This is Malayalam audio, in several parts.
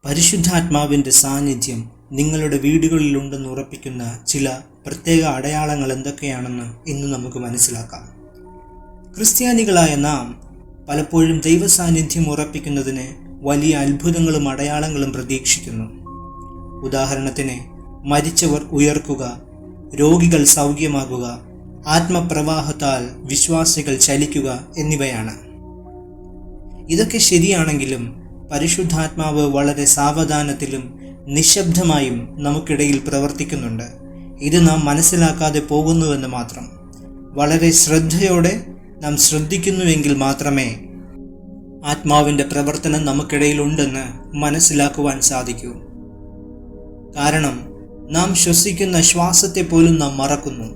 പരിശുദ്ധാത്മാവിൻ്റെ സാന്നിധ്യം നിങ്ങളുടെ വീടുകളിലുണ്ടെന്ന് ഉറപ്പിക്കുന്ന ചില പ്രത്യേക അടയാളങ്ങൾ എന്തൊക്കെയാണെന്ന് ഇന്ന് നമുക്ക് മനസ്സിലാക്കാം. ക്രിസ്ത്യാനികളായ നാം പലപ്പോഴും ദൈവസാന്നിധ്യം ഉറപ്പിക്കുന്നതിന് വലിയ അത്ഭുതങ്ങളും അടയാളങ്ങളും പ്രതീക്ഷിക്കുന്നു. ഉദാഹരണത്തിന്, മരിച്ചവർ ഉയർക്കുക, രോഗികൾ സൗഖ്യമാകുക, ആത്മപ്രവാഹത്താൽ വിശ്വാസികൾ ചലിക്കുക എന്നിവയാണ്. ഇതൊക്കെ ശരിയാണെങ്കിലും പരിശുദ്ധാത്മാവ് വളരെ സാവധാനത്തിലും നിശബ്ദമായും നമുക്കിടയിൽ പ്രവർത്തിക്കുന്നുണ്ട്. ഇത് നാം മനസ്സിലാക്കാതെ പോകുന്നുവെന്ന് മാത്രം. വളരെ ശ്രദ്ധയോടെ നാം ശ്രദ്ധിക്കുന്നുവെങ്കിൽ മാത്രമേ ആത്മാവിൻ്റെ പ്രവർത്തനം നമുക്കിടയിലുണ്ടെന്ന് മനസ്സിലാക്കുവാൻ സാധിക്കൂ. കാരണം നാം ശ്വസിക്കുന്ന ശ്വാസത്തെ പോലും നാം മറക്കുന്നു,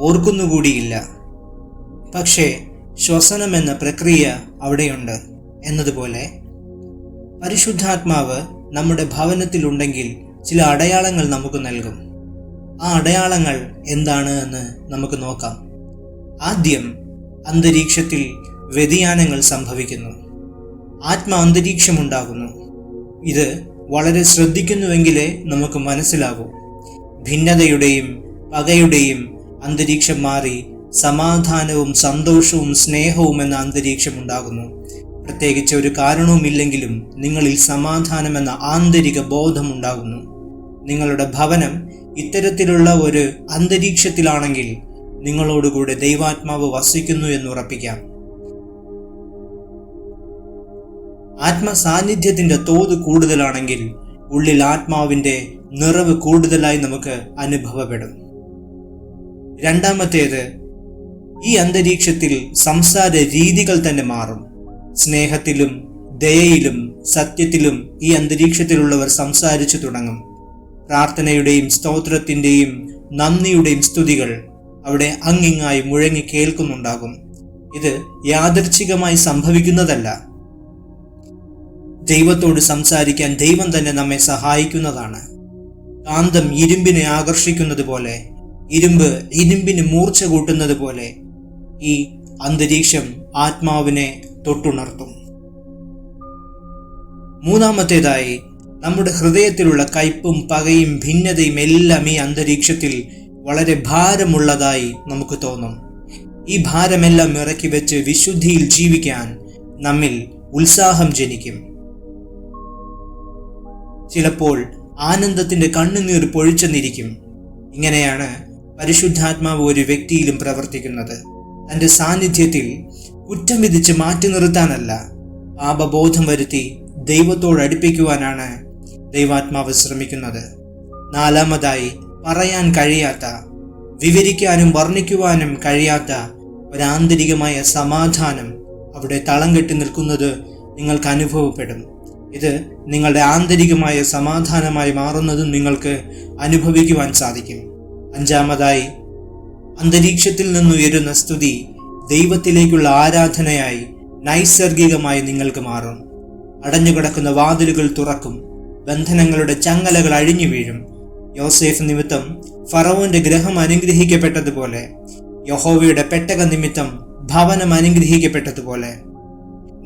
ഓർക്കുന്നുകൂടിയില്ല. പക്ഷേ ശ്വസനം എന്ന പ്രക്രിയ അവിടെയുണ്ട് എന്നതുപോലെ പരിശുദ്ധാത്മാവ് നമ്മുടെ ഭവനത്തിലുണ്ടെങ്കിൽ ചില അടയാളങ്ങൾ നമുക്ക് നൽകും. ആ അടയാളങ്ങൾ എന്താണ് എന്ന് നമുക്ക് നോക്കാം. ആദ്യം, അന്തരീക്ഷത്തിൽ വ്യതിയാനങ്ങൾ സംഭവിക്കുന്നു, അന്തരീക്ഷമുണ്ടാകുന്നു. ഇത് വളരെ ശ്രദ്ധിക്കുന്നുവെങ്കിലേ നമുക്ക് മനസ്സിലാകൂ. ഭിന്നതയുടെയും പകയുടെയും അന്തരീക്ഷം മാറി സമാധാനവും സന്തോഷവും സ്നേഹവും എന്ന അന്തരീക്ഷം ഉണ്ടാകുന്നു. പ്രത്യേകിച്ച് ഒരു കാരണവുമില്ലെങ്കിലും നിങ്ങളിൽ സമാധാനമെന്ന ആന്തരിക ബോധമുണ്ടാകുന്നു. നിങ്ങളുടെ ഭവനം ഇത്തരത്തിലുള്ള ഒരു അന്തരീക്ഷത്തിലാണെങ്കിൽ നിങ്ങളോടുകൂടെ ദൈവാത്മാവ് വസിക്കുന്നു എന്ന് ഉറപ്പിക്കാം. ആത്മസാന്നിധ്യത്തിന്റെ തോത് കൂടുതലാണെങ്കിൽ ഉള്ളിൽ ആത്മാവിന്റെ നിറവ് കൂടുതലായി നമുക്ക് അനുഭവപ്പെടും. രണ്ടാമത്തേത്, ഈ അന്തരീക്ഷത്തിൽ സംസാര രീതികൾ തന്നെ മാറും. സ്നേഹത്തിലും ദയയിലും സത്യത്തിലും ഈ അന്തരീക്ഷത്തിലുള്ളവർ സംസാരിച്ചു തുടങ്ങും. പ്രാർത്ഥനയുടെയും സ്തോത്രത്തിൻ്റെയും നന്ദിയുടെയും സ്തുതികൾ അവിടെ അങ്ങിങ്ങായി മുഴങ്ങി കേൾക്കുന്നുണ്ടാകും. ഇത് യാദൃച്ഛികമായി സംഭവിക്കുന്നതല്ല. ദൈവത്തോട് സംസാരിക്കാൻ ദൈവം തന്നെ നമ്മെ സഹായിക്കുന്നതാണ്. കാന്തം ഇരുമ്പിനെ ആകർഷിക്കുന്നത് പോലെ, ഇരുമ്പ് ഇരുമ്പിന് മൂർച്ച കൂട്ടുന്നത് പോലെ ഈ അന്തരീക്ഷം ആത്മാവിനെ തൊട്ടുണർത്തും. മൂന്നാമത്തേതായി, നമ്മുടെ ഹൃദയത്തിലുള്ള കയ്പും പകയും ഭിന്നതയും എല്ലാം ഈ അന്തരീക്ഷത്തിൽ വളരെ ഭാരമുള്ളതായി നമുക്ക് തോന്നും. ഈ ഭാരമെല്ലാം ഇറക്കി വെച്ച് വിശുദ്ധിയിൽ ജീവിക്കാൻ നമ്മിൽ ഉത്സാഹം ജനിക്കും. ചിലപ്പോൾ ആനന്ദത്തിന്റെ കണ്ണുനീർ പൊഴിച്ചെന്നിരിക്കും. ഇങ്ങനെയാണ് പരിശുദ്ധാത്മാവ് ഒരു വ്യക്തിയിലും പ്രവർത്തിക്കുന്നത്. തന്റെ സാന്നിധ്യത്തിൽ കുറ്റം വിധിച്ച് മാറ്റി നിർത്താനല്ല, പാപബോധം വരുത്തി ദൈവത്തോട് അടുപ്പിക്കുവാനാണ് ദൈവാത്മാവ് ശ്രമിക്കുന്നത്. നാലാമതായി, പറയാൻ കഴിയാത്ത, വിവരിക്കാനും വർണ്ണിക്കുവാനും കഴിയാത്ത ഒരാന്തരികമായ സമാധാനം അവിടെ തളം കെട്ടി നിൽക്കുന്നത് നിങ്ങൾക്ക് അനുഭവപ്പെടും. ഇത് നിങ്ങളുടെ ആന്തരികമായ സമാധാനമായി മാറുന്നതും നിങ്ങൾക്ക് അനുഭവിക്കുവാൻ സാധിക്കും. അഞ്ചാമതായി, അന്തരീക്ഷത്തിൽ നിന്നുയരുന്ന സ്തുതി ദൈവത്തിലേക്കുള്ള ആരാധനയായി നൈസർഗികമായി നിങ്ങൾക്ക് മാറും. അടഞ്ഞുകിടക്കുന്ന വാതിലുകൾ തുറക്കും, ബന്ധനങ്ങളുടെ ചങ്ങലകൾ അഴിഞ്ഞു വീഴും. യോസേഫ് നിമിത്തം ഫറവോന്റെ ഗൃഹം അനുഗ്രഹിക്കപ്പെട്ടതുപോലെ, യഹോവയുടെ പെട്ടക നിമിത്തം ഭവനം അനുഗ്രഹിക്കപ്പെട്ടതുപോലെ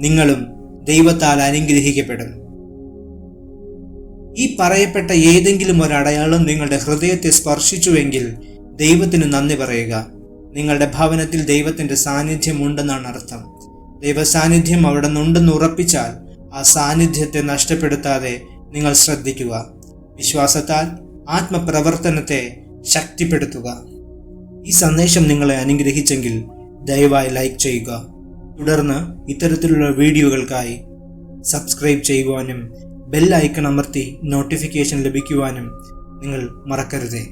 നിങ്ങളും ദൈവത്താൽ അനുഗ്രഹിക്കപ്പെടും. ഈ പറയപ്പെട്ട ഏതെങ്കിലും ഒരു അടയാളം നിങ്ങളുടെ ഹൃദയത്തെ സ്പർശിച്ചുവെങ്കിൽ ദൈവത്തിന് നന്ദി പറയുക. നിങ്ങളുടെ ഭവനത്തിൽ ദൈവത്തിന്റെ സാന്നിധ്യം ഉണ്ടെന്നാണ് അർത്ഥം. ദൈവസാന്നിധ്യം അവിടെ നിന്നുണ്ടെന്ന് ഉറപ്പിച്ചാൽ ആ സാന്നിധ്യത്തെ നഷ്ടപ്പെടുത്താതെ നിങ്ങൾ ശ്രദ്ധിക്കുക. വിശ്വാസത്താൽ ആത്മപ്രവർത്തനത്തെ ശക്തിപ്പെടുത്തുക. ഈ സന്ദേശം നിങ്ങളെ അനുഗ്രഹിച്ചെങ്കിൽ ദയവായി ലൈക്ക് ചെയ്യുക. തുടർന്ന് ഇത്തരത്തിലുള്ള വീഡിയോകൾക്കായി സബ്സ്ക്രൈബ് ചെയ്യുവാനും ബെൽ ഐക്കൺ അമർത്തി നോട്ടിഫിക്കേഷൻ ലഭിക്കുവാനും നിങ്ങൾ മറക്കരുതേ.